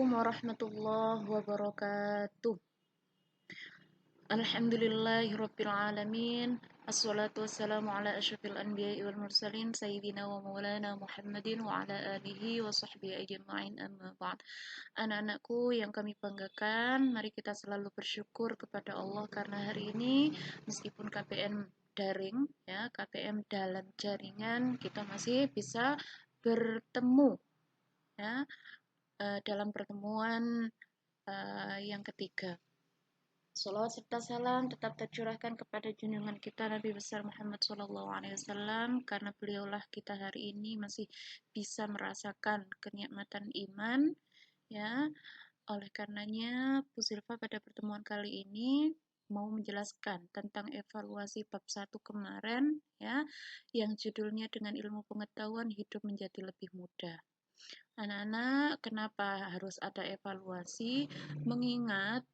Assalamualaikum warahmatullahi wabarakatuh. Alhamdulillahirabbil alamin. Assalatu wassalamu ala asyrafil anbiya'i wal mursalin sayyidina wa maulana Muhammadin wa ala alihi wa sahbihi ajma'in, amma ba'd. Anak-anakku yang kami banggakan, mari kita selalu bersyukur kepada Allah karena hari ini meskipun KPM daring ya, KPM dalam jaringan, kita masih bisa bertemu ya dalam pertemuan yang ketiga. Salawat serta salam tetap tercurahkan kepada junjungan kita Nabi besar Muhammad SAW, karena beliaulah kita hari ini masih bisa merasakan kenikmatan iman ya. Oleh karenanya Bu Silva pada pertemuan kali ini mau menjelaskan tentang evaluasi bab 1 kemarin ya, yang judulnya dengan ilmu pengetahuan hidup menjadi lebih mudah. Anak-anak, kenapa harus ada evaluasi? Mengingat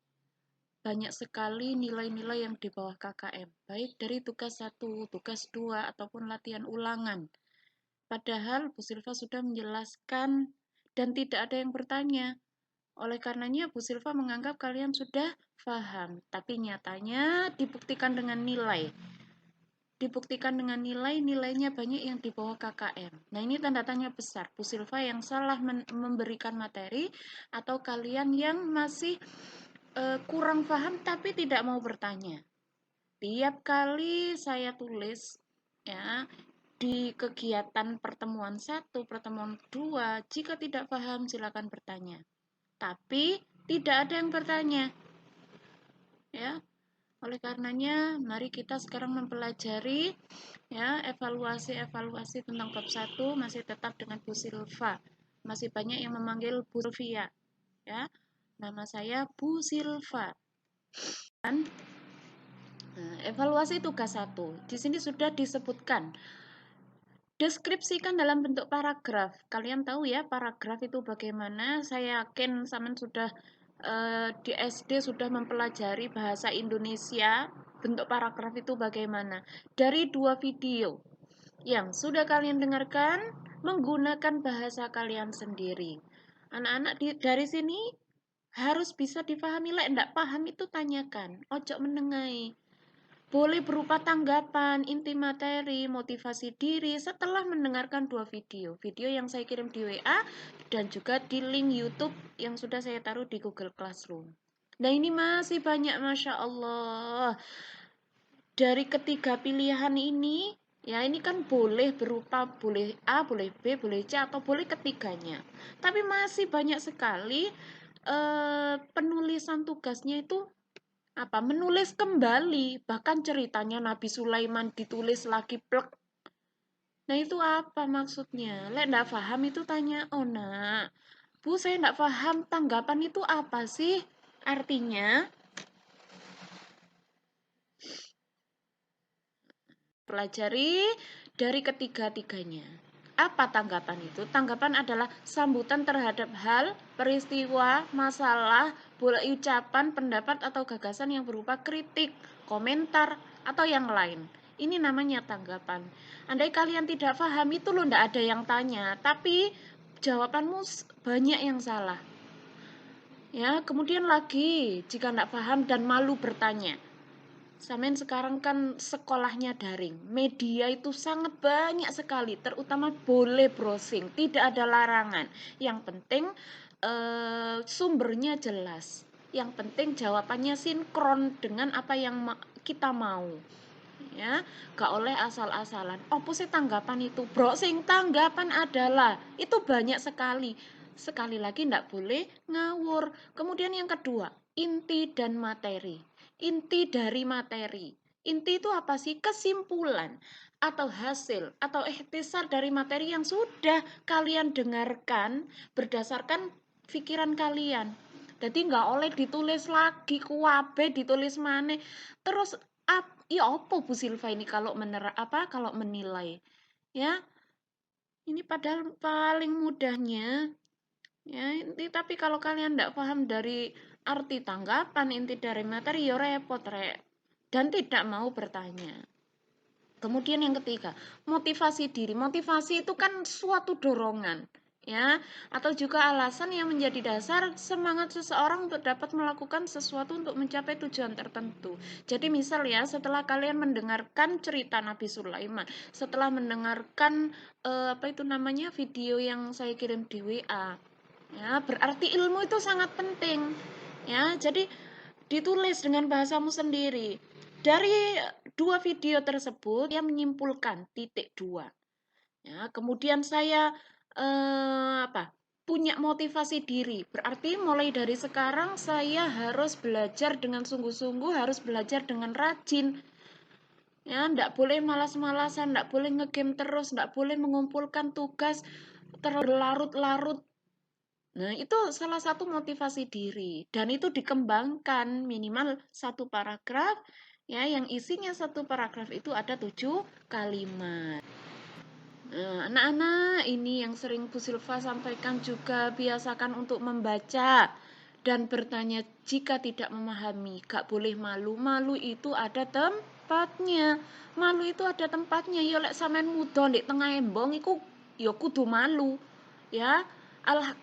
banyak sekali nilai-nilai yang di bawah KKM, baik dari tugas 1, tugas 2, ataupun latihan ulangan. Padahal Bu Silva sudah menjelaskan dan tidak ada yang bertanya. Oleh karenanya Bu Silva menganggap kalian sudah paham, tapi nyatanya dibuktikan dengan nilai. Dibuktikan dengan nilainya banyak yang di bawah KKM. Nah, ini tanda tanya besar. Bu Silva yang salah memberikan materi atau kalian yang masih kurang paham tapi tidak mau bertanya. Tiap kali saya tulis ya di kegiatan pertemuan 1, pertemuan 2, jika tidak paham silakan bertanya. Tapi tidak ada yang bertanya. Ya. Oleh karenanya, mari kita sekarang mempelajari ya evaluasi tentang bab 1 masih tetap dengan Bu Silva. Masih banyak yang memanggil Bu Silvia. Ya. Nama saya Bu Silva. Dan evaluasi tugas 1. Di sini sudah disebutkan. Deskripsikan dalam bentuk paragraf. Kalian tahu ya paragraf itu bagaimana? Saya yakin Samen sudah di SD sudah mempelajari bahasa Indonesia, bentuk paragraf itu bagaimana. Dari 2 video yang sudah kalian dengarkan, menggunakan bahasa kalian sendiri. Anak-anak dari sini harus bisa dipahami. Lek enggak paham itu tanyakan, ojo menengai. Boleh berupa tanggapan, inti materi, motivasi diri setelah mendengarkan 2 video. Video yang saya kirim di WA dan juga di link YouTube yang sudah saya taruh di Google Classroom. Nah, ini masih banyak, Masya Allah. Dari ketiga pilihan ini, ya ini kan boleh berupa boleh A, boleh B, boleh C, atau boleh ketiganya. Tapi masih banyak sekali penulisan tugasnya itu menulis kembali, bahkan ceritanya Nabi Sulaiman ditulis lagi plek. Nah, itu apa maksudnya? Lek enggak paham itu tanya, oh nak, Bu saya enggak paham tanggapan itu apa sih? Artinya pelajari dari ketiga-tiganya. Apa tanggapan itu? Tanggapan adalah sambutan terhadap hal, peristiwa, masalah, boleh ucapan, pendapat, atau gagasan yang berupa kritik, komentar, atau yang lain. Ini namanya tanggapan. Andai kalian tidak paham, itu loh ndak ada yang tanya, tapi jawabanmu banyak yang salah. Ya, kemudian lagi, jika ndak paham dan malu bertanya, Samen sekarang kan sekolahnya daring. Media itu sangat banyak sekali, terutama boleh browsing, tidak ada larangan. Yang penting sumbernya jelas. Yang penting jawabannya sinkron dengan apa yang kita mau. Ya, gak oleh asal-asalan. Apa sih tanggapan itu? Browsing tanggapan adalah itu banyak sekali. Sekali lagi ndak boleh ngawur. Kemudian yang kedua, inti dan materi. Inti dari materi. Inti itu apa sih? Kesimpulan atau hasil atau ikhtisar dari materi yang sudah kalian dengarkan berdasarkan pikiran kalian. Jadi nggak oleh ditulis lagi kuabe ditulis mana. Terus ya apa Bu Silva ini kalau kalau menilai ya. Ini padahal paling mudahnya ya, tapi kalau kalian tidak paham dari arti tanggapan, inti dari materi, ya repot, dan tidak mau bertanya. Kemudian yang ketiga, motivasi diri. Motivasi itu kan suatu dorongan. ya, atau juga alasan yang menjadi dasar semangat seseorang untuk dapat melakukan sesuatu untuk mencapai tujuan tertentu. Jadi misal ya, setelah kalian mendengarkan cerita Nabi Sulaiman, setelah mendengarkan apa itu namanya, video yang saya kirim di WA, ya, berarti ilmu itu sangat penting. Ya, jadi ditulis dengan bahasamu sendiri. Dari dua video tersebut, dia menyimpulkan titik dua. Ya, kemudian saya punya motivasi diri. Berarti mulai dari sekarang saya harus belajar dengan sungguh-sungguh, harus belajar dengan rajin. Ya, enggak boleh malas-malasan, enggak boleh ngegame terus, enggak boleh mengumpulkan tugas berlarut-larut. Nah, itu salah satu motivasi diri dan itu dikembangkan minimal satu paragraf ya, yang isinya satu paragraf itu ada 7 kalimat. Nah, anak-anak ini yang sering Bu Silva sampaikan juga, biasakan untuk membaca dan bertanya jika tidak memahami. Gak boleh malu. Malu itu ada tempatnya. Malu itu ada tempatnya. Ya lek sampean muda di tengah embong iku ya kudu malu. Ya.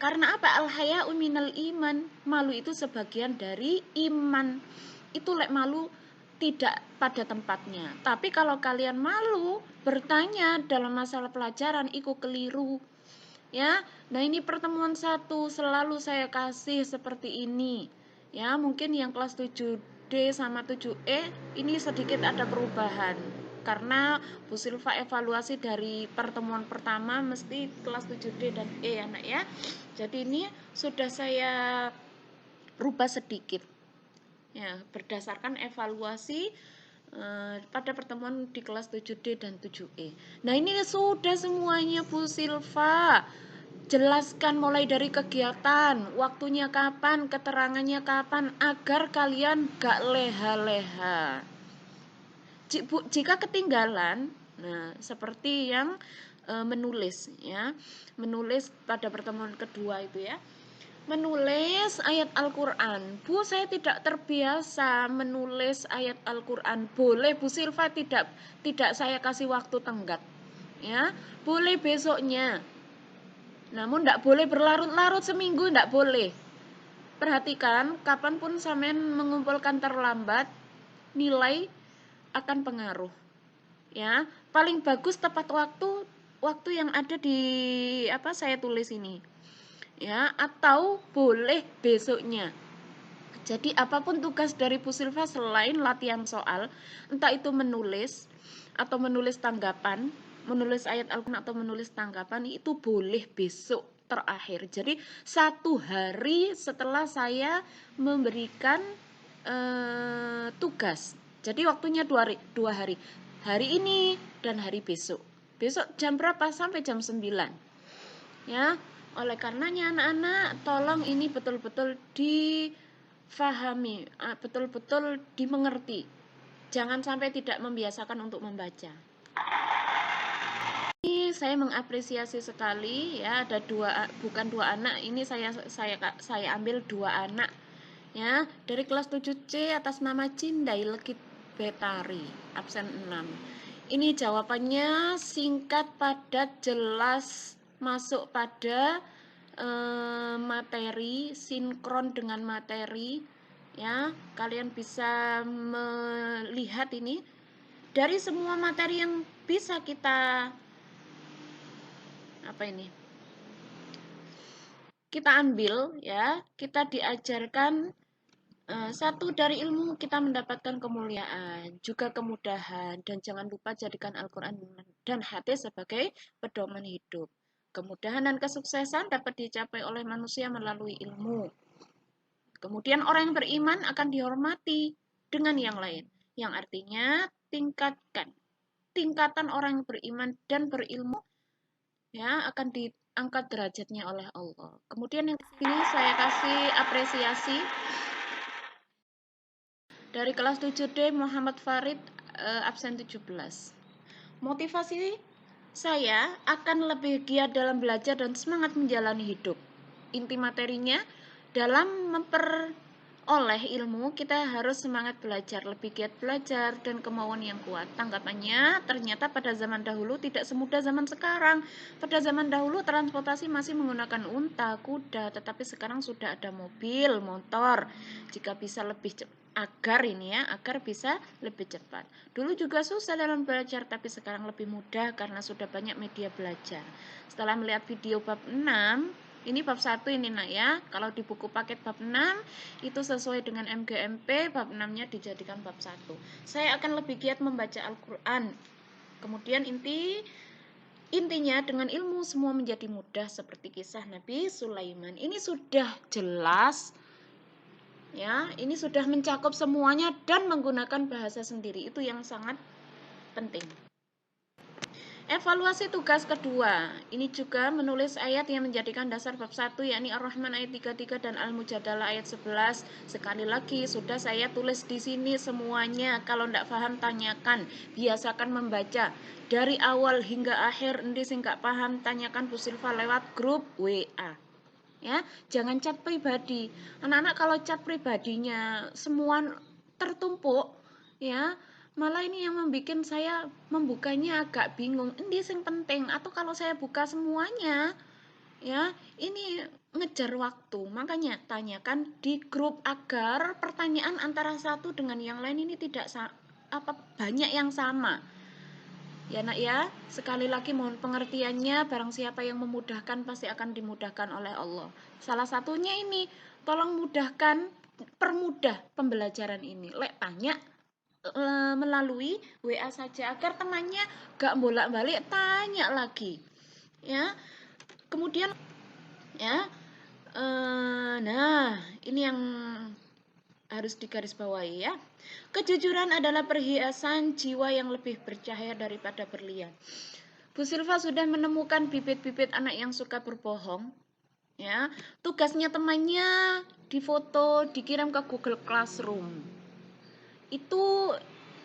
Karena apa? Al haya'u minal iman. Malu itu sebagian dari iman. Itu lek malu tidak pada tempatnya. Tapi kalau kalian malu bertanya dalam masalah pelajaran, itu keliru. Ya, nah ini pertemuan satu selalu saya kasih seperti ini. Ya, mungkin yang kelas 7D sama 7E ini sedikit ada perubahan. Karena Bu Silva evaluasi dari pertemuan pertama mesti kelas 7D dan E anak ya. Jadi ini sudah saya rubah sedikit. Ya, berdasarkan evaluasi pada pertemuan di kelas 7D dan 7E. Nah, ini sudah semuanya Bu Silva. Jelaskan mulai dari kegiatan, waktunya kapan, keterangannya kapan, agar kalian gak leha-leha. Jika ketinggalan, nah seperti yang menulis ya, menulis pada pertemuan kedua itu ya, menulis ayat Al-Quran. Bu, saya tidak terbiasa menulis ayat Al-Quran. Boleh Bu Silva tidak saya kasih waktu tenggat. Ya, boleh besoknya. Namun tidak boleh berlarut-larut seminggu, tidak boleh. Perhatikan, kapanpun sampean mengumpulkan terlambat, nilai akan pengaruh. Ya, paling bagus tepat waktu yang ada di saya tulis ini. Ya, atau boleh besoknya. Jadi apapun tugas dari Bu Silva selain latihan soal, entah itu menulis atau menulis tanggapan, menulis ayat Al-Quran atau menulis tanggapan, itu boleh besok terakhir. Jadi 1 hari setelah saya memberikan tugas. Jadi waktunya 2 hari. Hari ini dan hari besok. Besok jam berapa? Sampai jam 9. Ya, oleh karenanya anak-anak tolong ini betul-betul difahami, betul-betul dimengerti. Jangan sampai tidak membiasakan untuk membaca. Ini saya mengapresiasi sekali ya, ada bukan dua anak, ini saya ambil 2 anak ya dari kelas 7C atas nama Cindai Legit Betari, absen 6. Ini jawabannya singkat, padat, jelas, masuk pada materi, sinkron dengan materi ya. Kalian bisa melihat ini dari semua materi yang bisa kita ambil ya, kita diajarkan satu, dari ilmu kita mendapatkan kemuliaan, juga kemudahan, dan jangan lupa jadikan Al-Quran dan hadis sebagai pedoman hidup. Kemudahan dan kesuksesan dapat dicapai oleh manusia melalui ilmu. Kemudian orang yang beriman akan dihormati dengan yang lain, yang artinya tingkatan orang yang beriman dan berilmu ya akan diangkat derajatnya oleh Allah. Kemudian yang ini saya kasih apresiasi dari kelas 7D Muhammad Farid, absen 17. Motivasi saya akan lebih giat dalam belajar dan semangat menjalani hidup. Inti materinya dalam oleh ilmu, kita harus semangat belajar, lebih giat belajar dan kemauan yang kuat. Tanggapannya, ternyata pada zaman dahulu tidak semudah zaman sekarang. Pada zaman dahulu transportasi masih menggunakan unta, kuda, tetapi sekarang sudah ada mobil, motor. Jika bisa lebih cepat, agar bisa lebih cepat. Dulu juga susah dalam belajar, tapi sekarang lebih mudah karena sudah banyak media belajar. Setelah melihat video bab 6, ini bab 1 ini nak ya. Kalau di buku paket bab 6 itu sesuai dengan MGMP, bab 6-nya dijadikan bab 1. Saya akan lebih giat membaca Al-Qur'an. Kemudian intinya dengan ilmu semua menjadi mudah seperti kisah Nabi Sulaiman. Ini sudah jelas ya, ini sudah mencakup semuanya dan menggunakan bahasa sendiri. Itu yang sangat penting. Evaluasi tugas kedua, ini juga menulis ayat yang menjadikan dasar bab 1, yakni Ar-Rahman ayat 33 dan Al-Mujadalah ayat 11. Sekali lagi, sudah saya tulis di sini semuanya. Kalau tidak paham, tanyakan. Biasakan membaca. Dari awal hingga akhir, nanti sing nggak paham, tanyakan Bu Silva lewat grup WA. Ya, jangan chat pribadi. Anak-anak kalau chat pribadinya semua tertumpuk, ya, malah ini yang membuat saya membukanya agak bingung. Ini yang penting. Atau kalau saya buka semuanya, ya, ini ngejar waktu. Makanya tanyakan di grup agar pertanyaan antara satu dengan yang lain ini tidak banyak yang sama. Ya nak ya, sekali lagi mohon pengertiannya, barang siapa yang memudahkan pasti akan dimudahkan oleh Allah. Salah satunya ini, tolong mudahkan, permudah pembelajaran ini. Lek tanya melalui WA saja agar temannya gak bolak-balik tanya lagi. Ya, kemudian ya, nah ini yang harus digarisbawahi ya. Kejujuran adalah perhiasan jiwa yang lebih bercahaya daripada berlian. Bu Silva sudah menemukan bibit-bibit anak yang suka berbohong. Ya, tugasnya temannya difoto, dikirim ke Google Classroom. Itu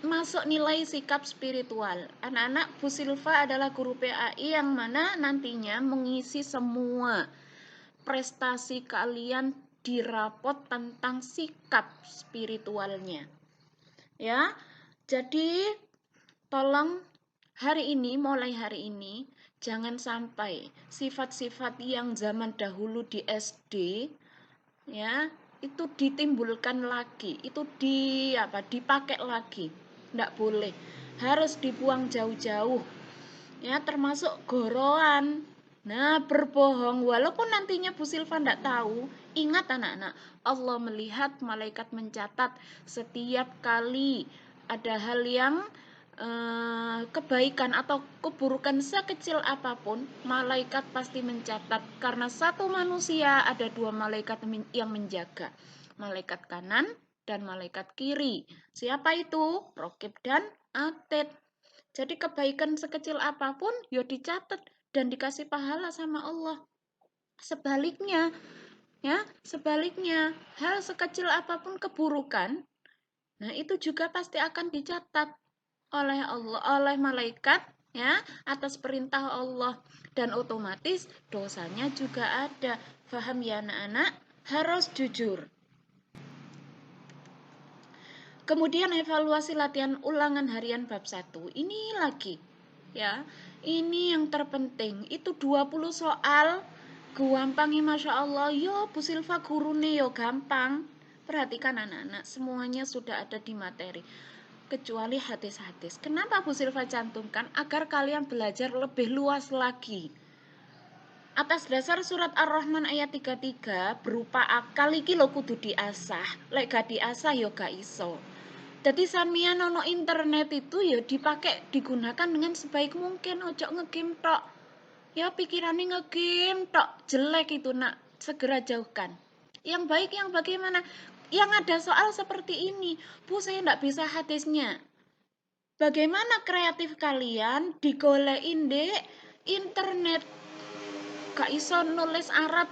masuk nilai sikap spiritual. Anak-anak Bu Silva adalah guru PAI yang mana nantinya mengisi semua prestasi kalian di rapot tentang sikap spiritualnya. Ya, jadi tolong mulai hari ini, jangan sampai sifat-sifat yang zaman dahulu di SD, ya, itu ditimbulkan lagi, itu dipakai lagi. Nggak boleh, harus dibuang jauh-jauh. Ya, termasuk goroan. Nah, berbohong walaupun nantinya Bu Silva tidak tahu, ingat anak-anak, Allah melihat, malaikat mencatat setiap kali ada hal yang kebaikan atau keburukan sekecil apapun, malaikat pasti mencatat karena satu manusia ada dua malaikat yang menjaga, malaikat kanan dan malaikat kiri. Siapa itu? Rokib dan Atid. Jadi kebaikan sekecil apapun ya dicatat dan dikasih pahala sama Allah. Sebaliknya, ya, sebaliknya hal sekecil apapun keburukan, nah itu juga pasti akan dicatat oleh Allah, oleh malaikat, ya, atas perintah Allah, dan otomatis dosanya juga ada. Faham ya anak-anak? Harus jujur. Kemudian evaluasi latihan ulangan harian bab 1. Ini lagi, ya. Ini yang terpenting. Itu 20 soal gampang, Masya Allah. Yo, Bu Silva gurune yo gampang. Perhatikan anak-anak, semuanya sudah ada di materi. Kecuali hadis-hadis. Kenapa Bu Silva cantumkan? Agar kalian belajar lebih luas lagi. Atas dasar surat Ar-Rahman ayat 33 berupa akal iki lho kudu diasah. Lek gak diasah yo gak iso. Jadi samian ono internet itu ya dipakai, digunakan dengan sebaik mungkin. Ojo ngegame tok. Ya pikirannya ngegame tok, jelek itu nak, segera jauhkan. Yang baik yang bagaimana? Yang ada soal seperti ini, Bu saya tidak bisa hadisnya. Bagaimana kreatif kalian digolein dek internet? Gak iso nulis Arab,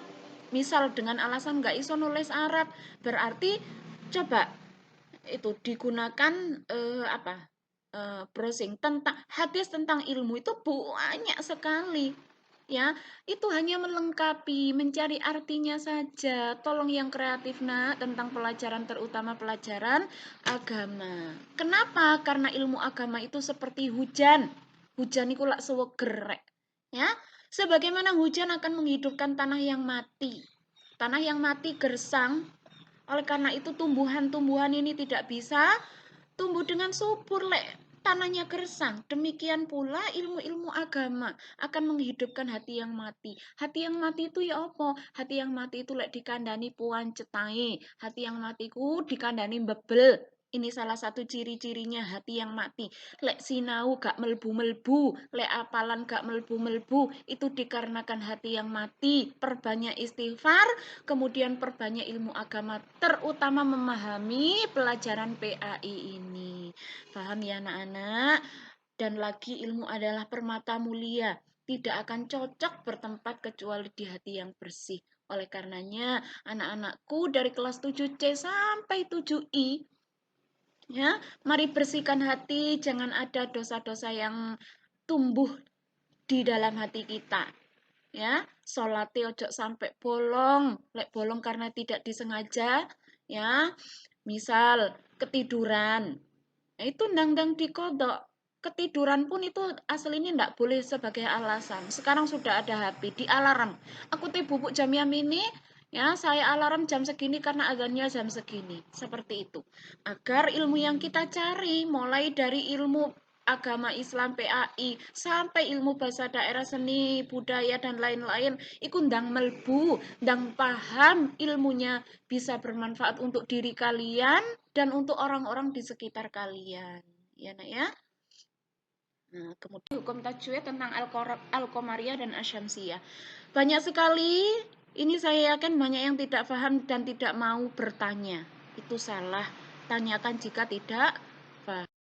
misal dengan alasan gak iso nulis Arab, berarti coba itu digunakan browsing tentang hadis tentang ilmu itu banyak sekali. ya. Itu hanya melengkapi, mencari artinya saja. Tolong yang kreatif nak tentang pelajaran, terutama pelajaran agama. Kenapa? Karena ilmu agama itu seperti hujan. Hujan itu lak seweger, ya. Sebagaimana hujan akan menghidupkan tanah yang mati. Tanah yang mati gersang. Oleh karena itu tumbuhan-tumbuhan ini tidak bisa tumbuh dengan subur lek tanahnya gersang. Demikian pula ilmu-ilmu agama akan menghidupkan hati yang mati. Hati yang mati itu ya apa? Hati yang mati itu lek dikandani puan cetai. Hati yang matiku dikandani bebel. Ini salah satu ciri-cirinya hati yang mati. Lek sinau gak melbu-melbu, lek apalan gak melbu-melbu, itu dikarenakan hati yang mati. Perbanyak istighfar, kemudian perbanyak ilmu agama, terutama memahami pelajaran PAI ini. Paham ya anak-anak? Dan lagi ilmu adalah permata mulia, tidak akan cocok bertempat kecuali di hati yang bersih. Oleh karenanya, anak-anakku dari kelas 7C sampai 7I, ya, mari bersihkan hati, jangan ada dosa-dosa yang tumbuh di dalam hati kita. Ya, sholatnya ojo sampai bolong, lek bolong karena tidak disengaja, ya. Misal ketiduran, itu ndang-ndang dikodok. Ketiduran pun itu aslinya ndak boleh sebagai alasan. Sekarang sudah ada HP di alarm. Aku teh bubuk jam yang ini, ya saya alarm jam segini karena azannya jam segini. Seperti itu. Agar ilmu yang kita cari, mulai dari ilmu agama Islam PAI sampai ilmu bahasa daerah, seni budaya dan lain-lain, iku ndang melbu, ndang paham ilmunya bisa bermanfaat untuk diri kalian dan untuk orang-orang di sekitar kalian. Ya nak ya. Nah, kemudian hukum tajwid tentang Al-Qamariyah dan Asyamsiyah. Banyak sekali, ini saya yakin banyak yang tidak paham dan tidak mau bertanya. Itu salah. Tanyakan jika tidak paham.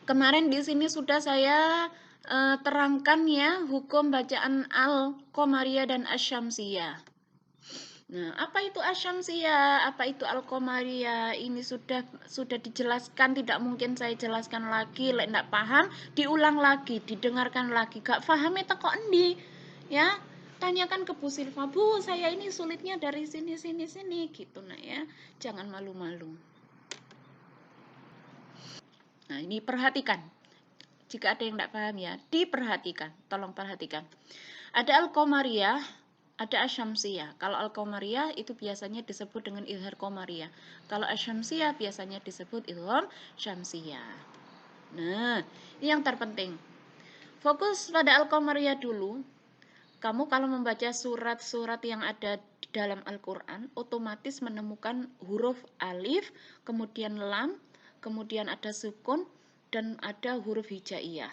Kemarin di sini sudah saya terangkan ya hukum bacaan Al-Qamariyah dan Asyamsiyah. Nah, apa itu Asyamsiyah? Apa itu Al-Qamariyah? Ini sudah dijelaskan, tidak mungkin saya jelaskan lagi. Lek ndak paham, diulang lagi, didengarkan lagi. Gak paham itu kok endi? Ya, tanyakan ke Bu Silva, Bu, saya ini sulitnya dari sini gitu nah ya. Jangan malu-malu. Nah, ini perhatikan. Jika ada yang tidak paham ya, diperhatikan. Tolong perhatikan. Ada Al-Qamariyah, ada Asyamsiyah. Kalau Al-Qamariyah itu biasanya disebut dengan Izhar Qamariyah. Kalau Asyamsiyah biasanya disebut Idgham Syamsiyah. Nah, ini yang terpenting. Fokus pada Al-Qamariyah dulu. Kamu kalau membaca surat-surat yang ada di dalam Al-Quran, otomatis menemukan huruf alif, kemudian lam, kemudian ada sukun, dan ada huruf hijaiyah.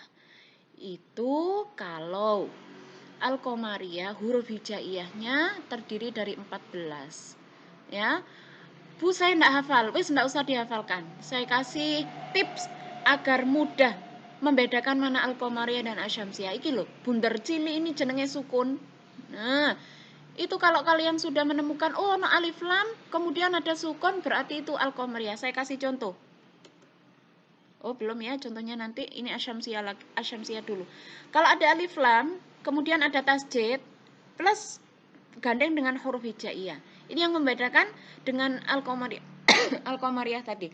Itu kalau Al-Qamariyah huruf hijaiyahnya terdiri dari 14. Ya. Bu, saya enggak hafal. Wis enggak usah dihafalkan. Saya kasih tips agar mudah membedakan mana Al-Qamariyah dan Asyamsiyah. Iki loh, bunder cili ini jenenge sukun. Nah, itu kalau kalian sudah menemukan oh no alif lam, kemudian ada sukun, berarti itu Al-Qamariyah. Saya kasih contoh. Oh, belum ya, contohnya nanti ini Asyamsiyah dulu. Kalau ada alif lam, kemudian ada tasjid plus gandeng dengan huruf hijaiyah. Ini yang membedakan dengan Al-Qamariyah Al-Qamariyah tadi.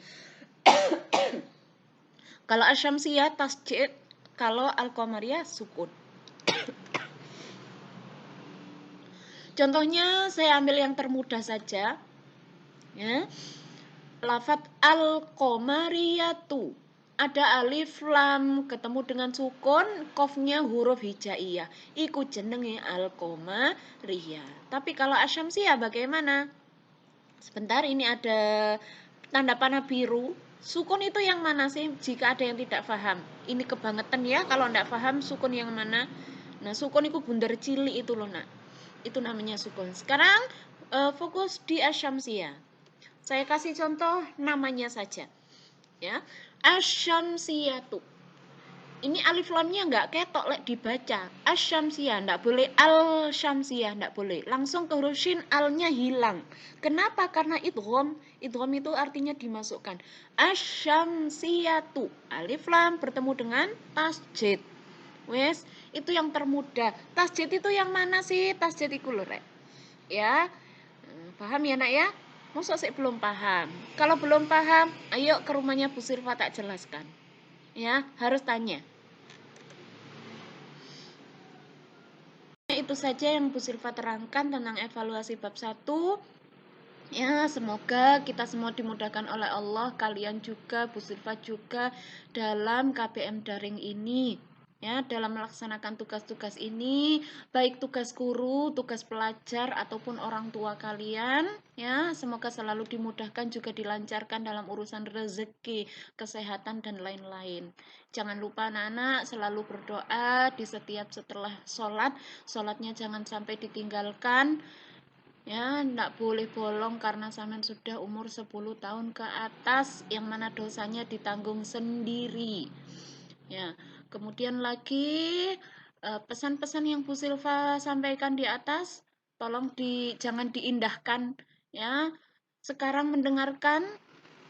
Kalau Asyamsiyah tasjid, kalau Al-Qamariyah sukun. Contohnya saya ambil yang termudah saja. Ya. Lafaz Al-Qamariyatu. Ada alif lam ketemu dengan sukun, qafnya huruf hijaiyah. Iku jenenge Al-Qamariyah. Tapi kalau Asyamsiyah bagaimana? Sebentar, ini ada tanda panah biru. Sukun itu yang mana sih? Jika ada yang tidak paham. Ini kebangetan ya, kalau tidak paham sukun yang mana. Nah, sukun itu bundar cili itu loh nak. Itu namanya sukun. Sekarang fokus di Asyamsiyah. Saya kasih contoh namanya saja. Ya, Asyamsiyatu. Ini alif lamnya enggak ketok lek dibaca. Asyamsiyah enggak boleh, al-syamsiyah enggak boleh. Langsung ke huruf shin, alnya hilang. Kenapa? Karena idgham. Idgham itu artinya dimasukkan. Asyamsiyatu. Alif lam bertemu dengan tasjid. Wes, itu yang termudah. Tasjid itu yang mana sih? Tasjid iku lho, Rek. Ya. Paham ya, Nak ya? Masa sih belum paham? Kalau belum paham, ayo ke rumahnya Bu Sirfa tak jelaskan. Ya, harus tanya. Itu saja yang Bu Sirfa terangkan tentang evaluasi bab 1. Ya, semoga kita semua dimudahkan oleh Allah, kalian juga, Bu Sirfa juga dalam KBM daring ini. Ya, dalam melaksanakan tugas-tugas ini, baik tugas guru, tugas pelajar ataupun orang tua kalian, ya, semoga selalu dimudahkan juga dilancarkan dalam urusan rezeki, kesehatan dan lain-lain. Jangan lupa anak-anak selalu berdoa di setiap setelah sholat, sholatnya jangan sampai ditinggalkan. Ya, ndak boleh bolong karena sampean sudah umur 10 tahun ke atas yang mana dosanya ditanggung sendiri. Ya, kemudian lagi pesan-pesan yang Bu Silva sampaikan di atas, tolong jangan diindahkan ya. Sekarang mendengarkan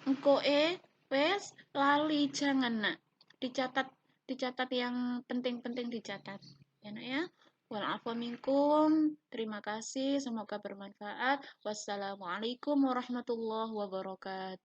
engkoe wes lali jangan nak. Dicatat dicatat yang penting-penting dicatat. Ya nak ya. Walafu minkum. Terima kasih, semoga bermanfaat. Wassalamualaikum warahmatullahi wabarakatuh.